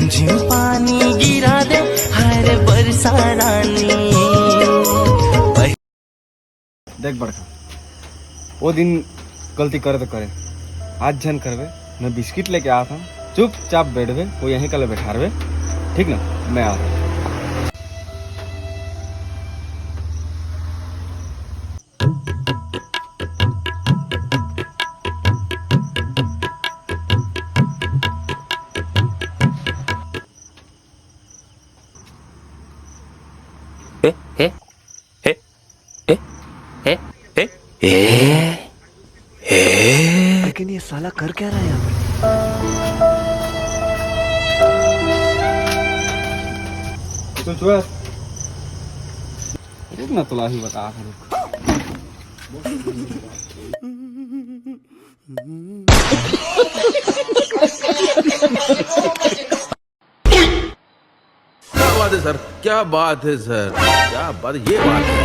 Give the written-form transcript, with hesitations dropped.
रिमझिम पानी गिरा दे हर बरसा रानी। देख बड़का, वो दिन गलती करे तो करे, आज झन करवे। मैं बिस्किट लेके आया था, चुपचाप बैठवे, वो यहीं कल बैठा रहे, ठीक ना? मैं आ रहा हूँ। हे हे हे हे हे हे लेकिन ये साला कर क्या रहा है यहाँ पर? तो जो रुक ना, तुला ही बता रुक। क्या बात है सर, क्या बात है सर, क्या बात, ये बात है।